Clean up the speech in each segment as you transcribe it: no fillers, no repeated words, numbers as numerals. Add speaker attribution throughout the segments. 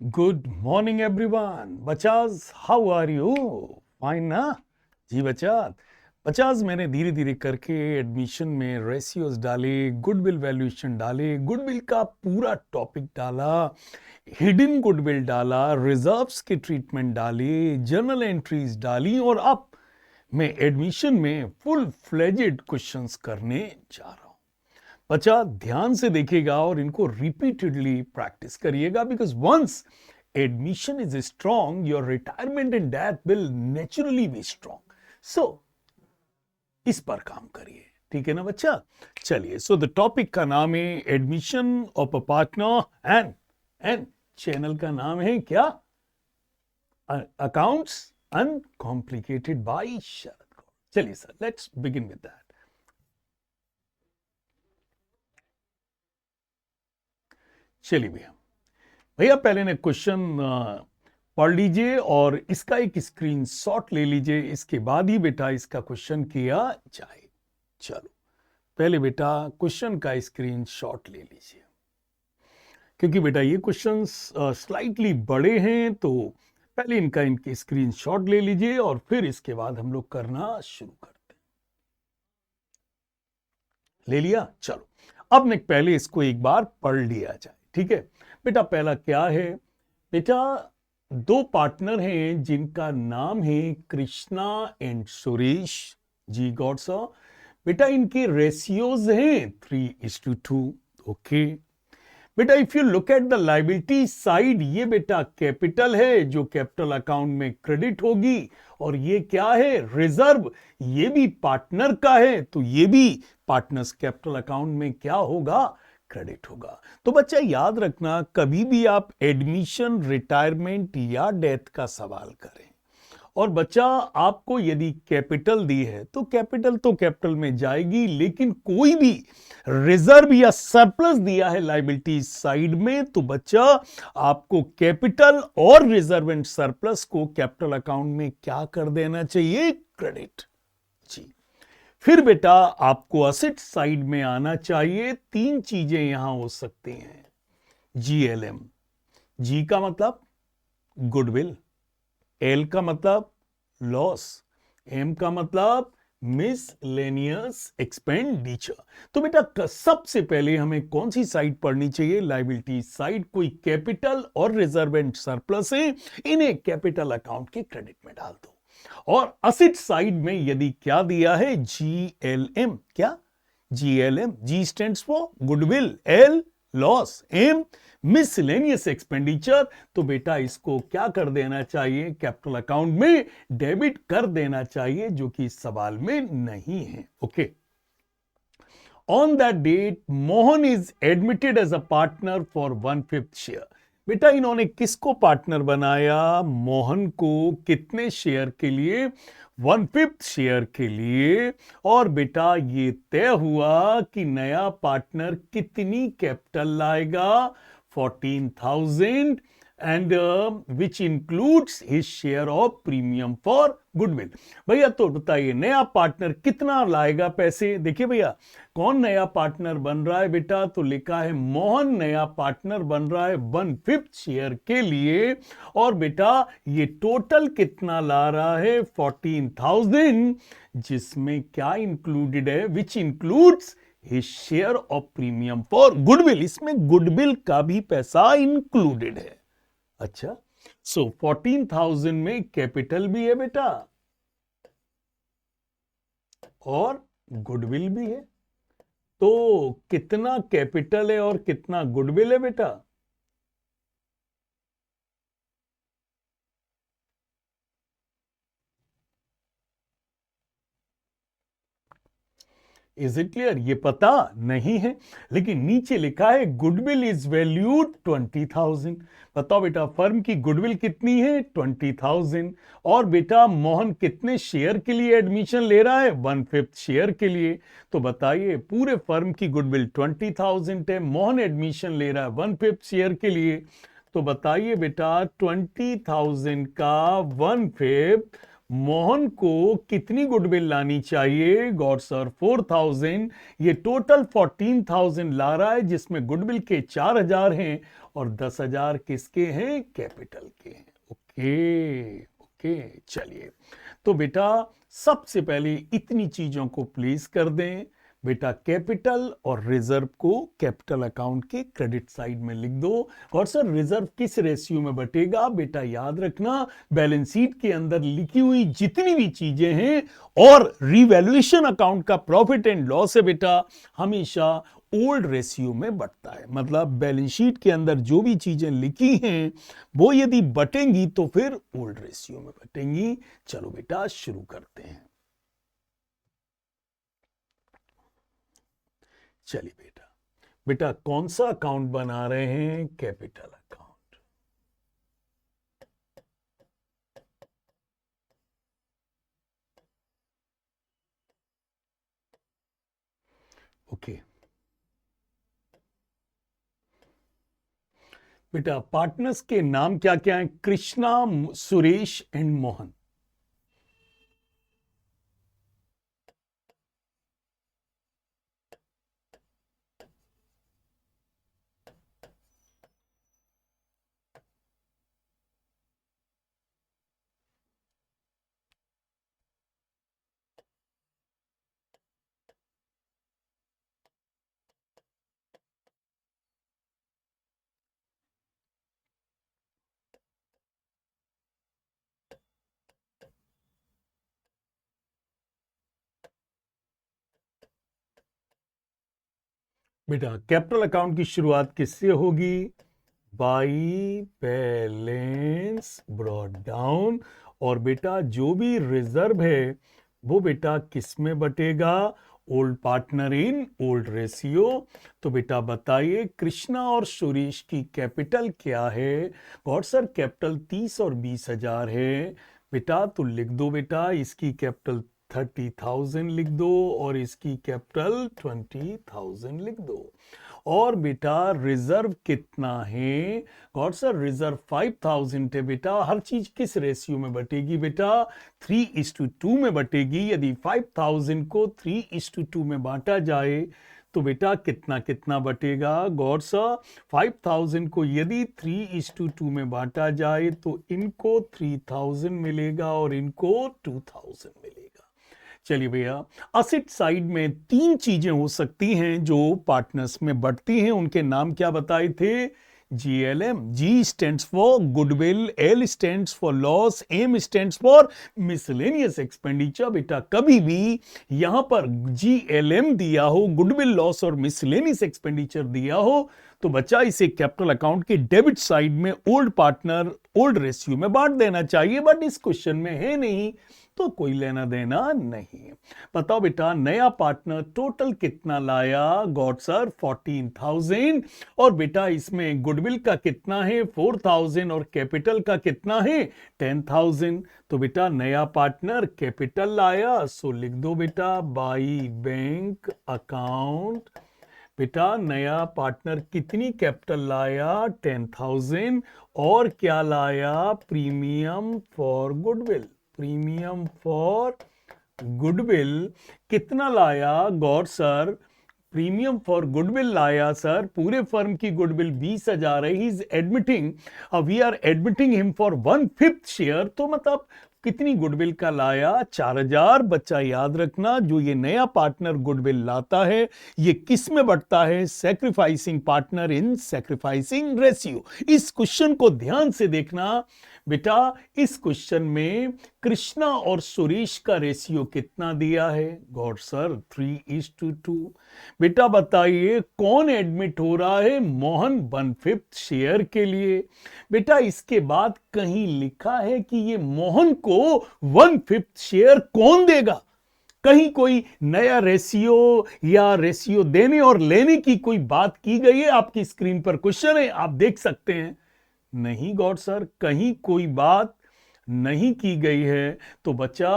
Speaker 1: Good morning, everyone. बचाज, how are you? Fine ना? जी बचाज। बचाज मैंने धीरे धीरे करके एडमिशन में रेशियोज डाले, गुडविल वैल्यूएशन डाले, गुडविल का पूरा टॉपिक डाला, हिडन गुडविल डाला, रिजर्व्स के ट्रीटमेंट डाले, जर्नल एंट्रीज डाली और अब मैं एडमिशन में फुल फ्लेजेड क्वेश्चंस करने जा रहा हूं। बच्चा ध्यान से देखेगा और इनको रिपीटेडली प्रैक्टिस करिएगा because once admission is strong your retirement and death will naturally be strong. So इस पर काम करिए, ठीक है ना बच्चा। चलिए, सो द टॉपिक का नाम है admission of a partner and channel का नाम है क्या? अकाउंट्स अनकॉम्प्लिकेटेड बाय शरद कौर। चलिए sir, let's begin with that. चलिए भैया, पहले ने क्वेश्चन पढ़ लीजिए और इसका एक स्क्रीनशॉट ले लीजिए, इसके बाद ही बेटा इसका क्वेश्चन किया जाए। चलो पहले बेटा क्वेश्चन का स्क्रीनशॉट ले लीजिए, क्योंकि बेटा ये क्वेश्चंस स्लाइटली बड़े हैं, तो पहले इनके स्क्रीनशॉट ले लीजिए और फिर इसके बाद हम लोग करना शुरू करते हैं। ले लिया? चलो अब मैं पहले इसको एक बार पढ़ लिया जाए, ठीक है बेटा। पहला क्या है बेटा? दो पार्टनर हैं जिनका नाम है कृष्णा एंड सुरेश जी गॉड सा। बेटा इनके रेशियोज हैं 3:2। ओके बेटा, if you look at the liability side, ये बेटा कैपिटल है जो कैपिटल अकाउंट में क्रेडिट होगी, और ये क्या है? रिजर्व। ये भी पार्टनर का है, तो ये भी पार्टनर्स कैपिटल अकाउंट में क्या होगा? क्रेडिट होगा। तो बच्चा याद रखना, कभी भी आप एडमिशन, रिटायरमेंट या डेथ का सवाल करें और बच्चा आपको यदि कैपिटल दी है तो कैपिटल में जाएगी, लेकिन कोई भी रिजर्व या सरप्लस दिया है लायबिलिटी साइड में, तो बच्चा आपको कैपिटल और रिजर्व एंड सरप्लस को कैपिटल अकाउंट में क्या कर देना चाहिए? क्रेडिट जी। फिर बेटा आपको असेट साइड में आना चाहिए। तीन चीजें यहां हो सकती हैं। GLM, जी का मतलब गुडविल, एल का मतलब लॉस, एम का मतलब मिसलेनियस एक्सपेंडिचर। तो बेटा सबसे पहले हमें कौन सी साइड पढ़नी चाहिए? Liability side. कोई कैपिटल और रिजर्व एंड सरप्लस है, इन्हें कैपिटल अकाउंट के क्रेडिट में डाल दो। और असेट साइड में यदि क्या दिया है? GLM। क्या? GLM। G stands for goodwill, L loss, M miscellaneous expenditure. तो बेटा इसको क्या कर देना चाहिए? कैपिटल अकाउंट में डेबिट कर देना चाहिए, जो कि इस सवाल में नहीं है। Okay. On that date Mohan is admitted as a partner for 1/5 share. बेटा इन्होंने किसको पार्टनर बनाया? मोहन को। कितने शेयर के लिए? 1/5 शेयर के लिए। और बेटा ये तय हुआ कि नया पार्टनर कितनी कैपिटल लाएगा? 14,000 and which includes his share of premium for goodwill. भैया तो बताइए नया पार्टनर कितना लाएगा पैसे? देखिए भैया, कौन नया पार्टनर बन रहा है बेटा? तो लिखा है मोहन नया पार्टनर बन रहा है 1/5 शेयर के लिए। और बेटा ये टोटल कितना ला रहा है? 14,000, जिसमें क्या इंक्लूडेड है? Which includes his share of premium for goodwill. इसमें गुडविल का भी पैसा इंक्लूडेड है। अच्छा, सो 14,000 में कैपिटल भी है बेटा और गुडविल भी है। तो कितना कैपिटल है और कितना गुडविल है बेटा? Is it clear? ये पता नहीं है, लेकिन नीचे लिखा है गुडविल इज वैल्यूड 20,000। बताओ बेटा फर्म की गुडविल कितनी है? 20,000। और बेटा मोहन कितने शेयर के लिए एडमिशन ले रहा है? 1/5 शेयर के लिए। तो बताइए पूरे फर्म की गुडविल 20,000 है, मोहन एडमिशन ले रहा है 1/5 शेयर के लिए। तो बताइए बेटा 20,000 का 1/5 मोहन को कितनी गुडविल लानी चाहिए? God sir 4,000। ये टोटल 14,000 ला रहा है, जिसमें गुडविल के 4,000 हैं और 10,000 किसके हैं? कैपिटल के हैं। ओके ओके, चलिए तो बेटा सबसे पहले इतनी चीजों को प्लेस कर दें। बेटा कैपिटल और रिजर्व को कैपिटल अकाउंट के क्रेडिट साइड में लिख दो। और सर रिजर्व किस रेशियो में बटेगा? बेटा याद रखना, बैलेंस शीट के अंदर लिखी हुई जितनी भी चीजें हैं और रिवैल्यूएशन अकाउंट का प्रॉफिट एंड लॉस है बेटा, हमेशा ओल्ड रेशियो में बटता है। मतलब बैलेंस शीट के अंदर जो भी चीजें लिखी हैं वो यदि बटेंगी तो फिर ओल्ड रेशियो में बटेंगी। चलो बेटा शुरू करते हैं। चलिए बेटा, बेटा कौन सा अकाउंट बना रहे हैं? Capital account. ओके बेटा, पार्टनर्स के नाम क्या क्या हैं? कृष्णा, सुरेश एंड मोहन। बेटा कैपिटल अकाउंट की शुरुआत किससे होगी? By balance brought down. और बेटा जो भी रिजर्व है वो बेटा किस में बटेगा? Old partner in old ratio. तो बेटा बताइए कृष्णा और सुरेश की कैपिटल क्या है? और सर कैपिटल 30 और 20,000 है। बेटा तो लिख दो बेटा, इसकी कैपिटल 30,000 लिख दो और इसकी कैपिटल 20,000 लिख दो। और बेटा रिजर्व कितना है? गॉड सर रिजर्व 5,000 है। बेटा हर चीज किस रेशियो में बटेगी? बेटा 3:2 में बटेगी। यदि 5,000 को 3:2 में बांटा जाए तो बेटा कितना कितना बटेगा? गॉड सर 5,000 को यदि 3:2 में बांटा जाए तो इनको 3,000 मिलेगा और इनको 2,000 मिलेगा। चलिए भैया, असेट साइड में 3 चीजें हो सकती हैं जो पार्टनर्स में बढ़ती हैं। उनके नाम क्या बताए थे? GLM। G stands for goodwill, L stands for loss, M stands for miscellaneous expenditure. बेटा कभी भी यहां पर GLM दिया हो, गुडविल, लॉस और मिसलेनियस एक्सपेंडिचर दिया हो, तो बच्चा इसे कैपिटल अकाउंट के डेबिट साइड में ओल्ड पार्टनर ओल्ड रेशियो में बांट देना चाहिए। बट इस क्वेश्चन में है नहीं तो कोई लेना देना नहीं। बताओ बेटा नया पार्टनर टोटल कितना लाया? गॉड सर 14,000। और बेटा इसमें गुडविल का कितना है? 4,000 और कैपिटल का कितना है? 10,000। तो बेटा नया पार्टनर कैपिटल लाया, सो लिख दो बेटा बाई बैंक अकाउंट। बेटा नया पार्टनर कितनी कैपिटल लाया? 10,000। और क्या लाया? Premium for goodwill. Premium for goodwill कितना लाया? गॉड सर प्रीमियम फॉर गुडविल लाया सर, पूरे फर्म की गुडविल 20,000 है। He is admitting, we are admitting him for 1/5 share. तो मतलब कितनी गुडविल का लाया? 4,000। बच्चा याद रखना, जो ये नया पार्टनर गुडविल लाता है ये किस में बढ़ता है? Sacrificing partner in sacrificing ratio. इस क्वेश्चन को ध्यान से देखना बेटा, इस क्वेश्चन में कृष्णा और सुरेश का रेशियो कितना दिया है? God sir 3:2। बेटा बताइए कौन एडमिट हो रहा है? मोहन 1/5 शेयर के लिए। बेटा इसके बाद कहीं लिखा है कि ये मोहन को 1/5 शेयर कौन देगा? कहीं कोई नया रेशियो या रेशियो देने और लेने की कोई बात की गई है? आपकी स्क्रीन पर क्वेश्चन है, आप देख सकते हैं। नहीं गॉड सर, कहीं कोई बात नहीं की गई है। तो बच्चा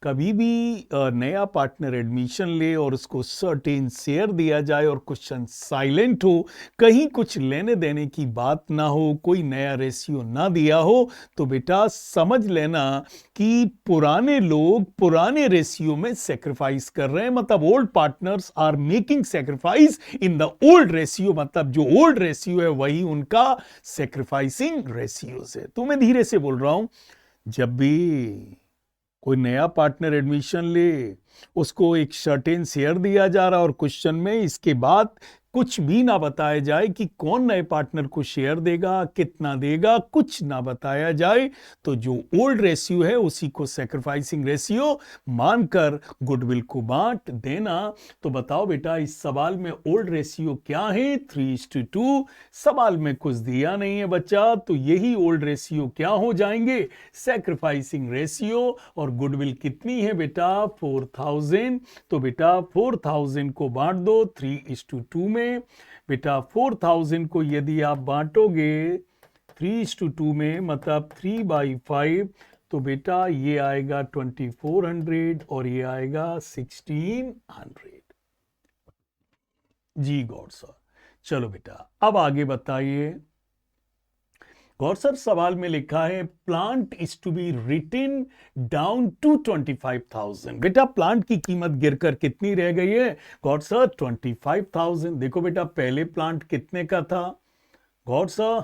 Speaker 1: कभी भी नया पार्टनर एडमिशन ले और उसको सर्टेन शेयर दिया जाए और क्वेश्चन साइलेंट हो, कहीं कुछ लेने देने की बात ना हो, कोई नया रेशियो ना दिया हो, तो बेटा समझ लेना कि पुराने लोग पुराने रेशियो में सेक्रीफाइस कर रहे हैं। मतलब old partners are making sacrifice in the old ratio. मतलब जो ओल्ड रेशियो है वही उनका सेक्रीफाइसिंग रेशियो है। तो मैं धीरे से बोल रहा हूं, जब भी कोई नया पार्टनर एडमिशन ले, उसको एक सर्टेन शेयर दिया जा रहा और क्वेश्चन में इसके बाद कुछ भी ना बताया जाए कि कौन नए पार्टनर को शेयर देगा, कितना देगा, कुछ ना बताया जाए, तो जो ओल्ड रेशियो है उसी को सैक्रिफाइसिंग रेशियो मानकर गुडविल को बांट देना। तो बताओ बेटा, इस सवाल में ओल्ड रेशियो क्या है? 3:2। सवाल में कुछ दिया नहीं है बच्चा, तो यही ओल्ड रेशियो क्या हो जाएंगे? Sacrificing ratio. और गुडविल कितनी है बेटा? 4000। तो बेटा 4000 को बांट दो 3:2 में। बेटा 4000 को यदि आप बांटोगे 3:2 में, मतलब 3/5, तो बेटा ये आएगा 2400 और ये आएगा 1600। जी गौर सर। चलो बेटा अब आगे बताइए। गौर सर सवाल में लिखा है plant is to be written down to 25,000। बेटा प्लांट की कीमत गिरकर कितनी रह गई है? गौर सर 25,000। देखो बेटा पहले प्लांट कितने का था? गौर सर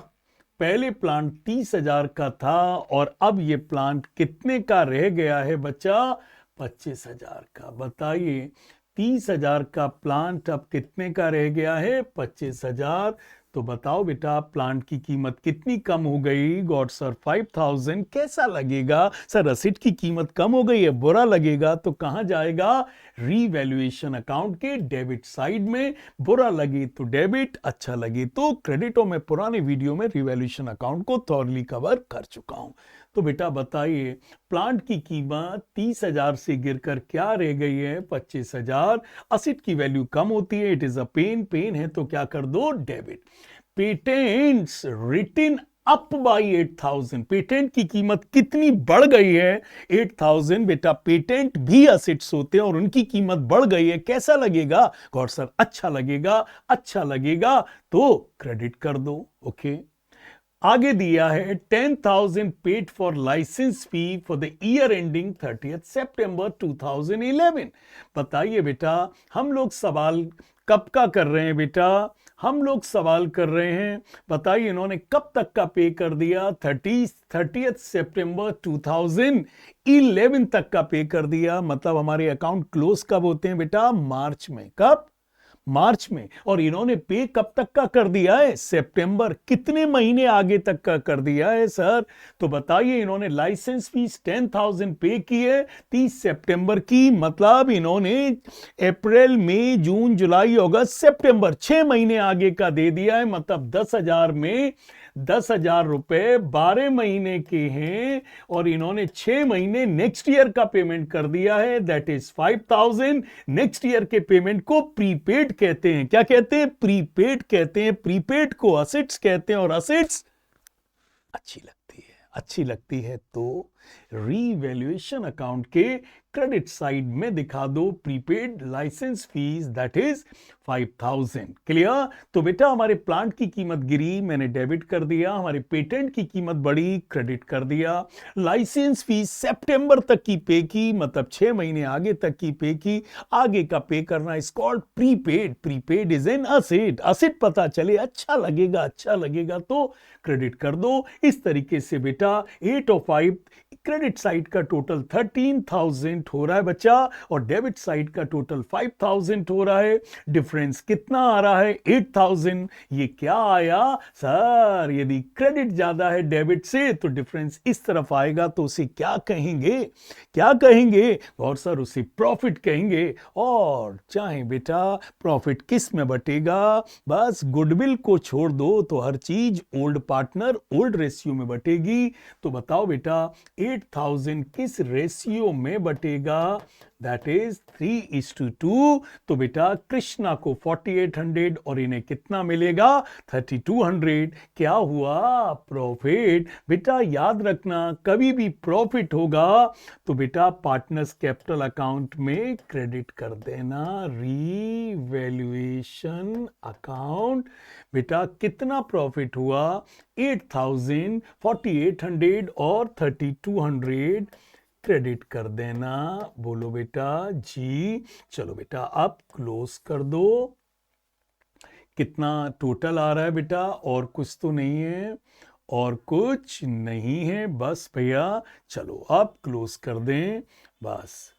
Speaker 1: पहले प्लांट 30,000 का था और अब ये प्लांट कितने का रह गया है बच्चा? 25,000 का। बताइए 30,000 का प्लांट अब कितने का रह गया है? 25,000। तो बताओ बेटा प्लांट की कीमत कितनी कम हो गई? God sir 5,000। कैसा लगेगा सर? असेट की कीमत कम हो गई है, बुरा लगेगा। तो कहां जाएगा? रीवैल्यूएशन अकाउंट के डेबिट साइड में। बुरा लगे तो डेबिट, अच्छा लगे तो क्रेडिट। और मैं पुराने वीडियो में रीवैल्यूएशन अकाउंट को थॉरली कवर कर चुका हूं। तो बेटा बताइए प्लांट की कीमत 30,000 से गिरकर क्या रह गई है? 25,000। असेट की वैल्यू कम होती है, it is a pain. Pain है तो क्या कर दो? Debit. Patents written up by 8,000। Patent की कीमत कितनी बढ़ गई है? 8,000। बेटा पेटेंट भी असेट्स होते हैं और उनकी कीमत बढ़ गई है, कैसा लगेगा? गौर सर अच्छा लगेगा। अच्छा लगेगा तो क्रेडिट कर दो। ओके आगे दिया है 10,000 paid for license fee for the year ending 30th September 2011। बताइए बेटा हम लोग सवाल कब का कर रहे हैं? बेटा हम लोग सवाल कर रहे हैं, बताइए इन्होंने कब तक का पे कर दिया? 30th September 2011 तक का पे कर दिया। मतलब हमारे अकाउंट क्लोज कब होते हैं बेटा? मार्च में। कब? मार्च में। और इन्होंने पे कब तक का कर दिया है? सितंबर। कितने महीने आगे तक का कर दिया है सर? तो बताइए इन्होंने लाइसेंस फीस 10,000 पे की है 30 सितंबर की। मतलब इन्होंने अप्रैल मई जून जुलाई अगस्त सितंबर 6 महीने आगे का दे दिया है। मतलब 10,000 में 10,000 रुपए 12 महीने के हैं और इन्होंने 6 महीने नेक्स्ट ईयर का पेमेंट कर दिया है, दैट इज 5,000। नेक्स्ट ईयर के पेमेंट को प्रीपेड कहते हैं। क्या कहते हैं? प्रीपेड कहते हैं। प्रीपेड को असेट्स कहते हैं और असेट्स अच्छी लगती है तो रीवैल्यूएशन अकाउंट के क्रेडिट साइड में दिखा दो prepaid license fees, that is 5,000। Clear? तो बेटा हमारे प्लांट की कीमत गिरी, मैंने डेबिट कर दिया। हमारे पेटेंट की कीमत बढ़ी, क्रेडिट कर दिया। लाइसेंस फीस सितंबर तक की पे की, मतलब 6 महीने आगे तक की पे की। आगे का पे करना is called prepaid. Prepaid is an asset. Asset पता चले अच्छा लगेगा तो क्रेडिट कर दो। इस तरीके से बेटा 8 और 5 क्रेडिट साइड का टोटल 13,000 हो रहा है बच्चा और डेबिट साइड का टोटल 5,000 हो रहा है। डिफरेंस कितना आ रहा है? 8,000। ये क्या आया सर? यदि क्रेडिट ज्यादा है डेबिट से तो डिफरेंस इस तरफ आएगा, तो उसे क्या कहेंगे? क्या कहेंगे? और सर उसे प्रॉफिट कहेंगे। और चाहे बेटा प्रॉफिट किस में बटेगा? बस गुडविल को छोड़ दो तो हर चीज ओल्ड पार्टनर ओल्ड रेशियो में बटेगी। तो बताओ बेटा 8,000 किस रेशियो में बटेगा? That is 3:2। तो बेटा कृष्णा को 4800 और इन्हें कितना मिलेगा 3200। क्या हुआ प्रॉफिट। बेटा याद रखना कभी भी प्रॉफिट होगा तो बेटा पार्टनर्स कैपिटल अकाउंट में क्रेडिट कर देना, रीवैल्यूएशन अकाउंट। बेटा कितना प्रॉफिट हुआ 8000, 4800 और 3200 क्रेडिट कर देना। बोलो बेटा जी। चलो बेटा अब क्लोज कर दो। कितना टोटल आ रहा है बेटा, और कुछ तो नहीं है, और कुछ नहीं है बस भैया। चलो अब क्लोज कर दें बस।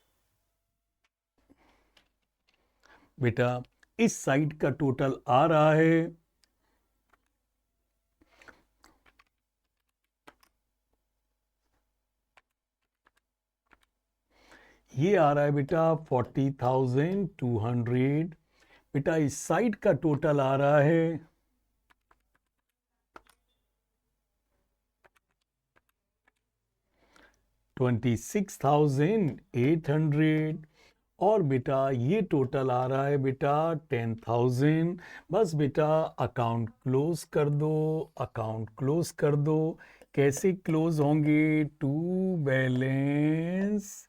Speaker 1: बेटा इस साइड का टोटल आ रहा है ये आ रहा है बेटा 40,200। बेटा इस साइड का टोटल आ रहा है 26,800। और बेटा ये टोटल आ रहा है बेटा 10,000। बस बेटा अकाउंट क्लोज कर दो, अकाउंट क्लोज कर दो। कैसे क्लोज होंगे, to balance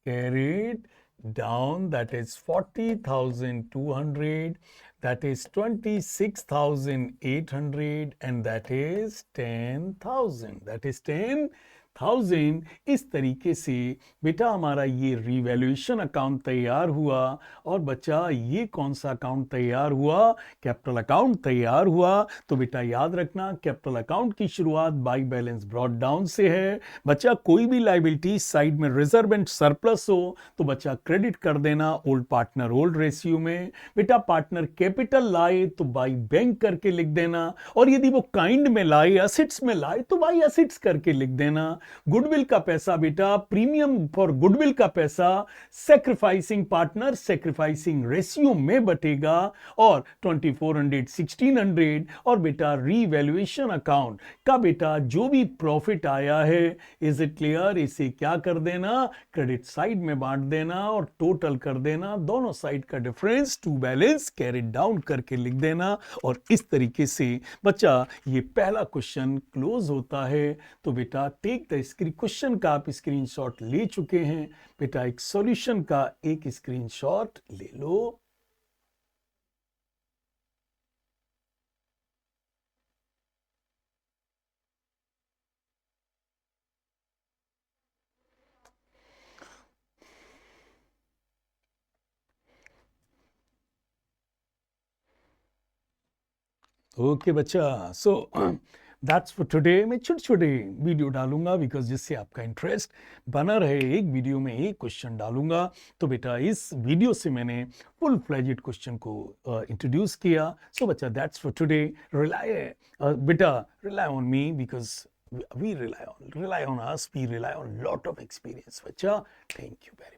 Speaker 1: carried down, that is 40,200, that is 26,800, and that is 10,000, that is 10,000। इस तरीके से बेटा हमारा ये रिवैल्यूएशन अकाउंट तैयार हुआ। और बच्चा ये कौन सा अकाउंट तैयार हुआ, कैपिटल अकाउंट तैयार हुआ। तो बेटा याद रखना कैपिटल अकाउंट की शुरुआत बाई बैलेंस ब्रॉट डाउन से है। बच्चा कोई भी लायबिलिटी साइड में रिजर्व एंड सरप्लस हो तो बच्चा क्रेडिट कर देना ओल्ड पार्टनर ओल्ड रेशियो में। बेटा पार्टनर कैपिटल लाए तो बाई बैंक करके लिख देना, और यदि वो काइंड में लाए एसेट्स में लाए तो बाई एसेट्स करके लिख देना। गुडविल का पैसा बेटा प्रीमियम फॉर गुडविल का पैसा सेक्रीफाइसिंग पार्टनर सेक्रीफाइसिंग रेशियो में बटेगा, और 2400 1600। और बेटा रीवैल्यूएशन अकाउंट का बेटा जो भी प्रॉफिट आया है, इज इट क्लियर, इसे क्या कर देना क्रेडिट साइड में बांट देना और टोटल कर देना। दोनों साइड का difference to balance carried down करके लिख देना। और इस तरीके से बच्चा ये पहला क्वेश्चन क्लोज होता है। तो बेटा टेक द क्वेश्चन का आप स्क्रीनशॉट ले चुके हैं, बेटा एक सॉल्यूशन का एक स्क्रीनशॉट ले लो। ओके बच्चा, सो दैट्स फॉर टुडे। मैं छोटे छोटे वीडियो डालूंगा बिकॉज जिससे आपका इंटरेस्ट बना रहे। एक वीडियो में एक क्वेश्चन डालूंगा। तो बेटा इस वीडियो से मैंने फुल फ्लेजेड क्वेश्चन को इंट्रोड्यूस किया। सो बच्चा दैट्स फॉर टुडे। बेटा rely on me because we rely on us, we rely on lot of experience बच्चा। Thank you very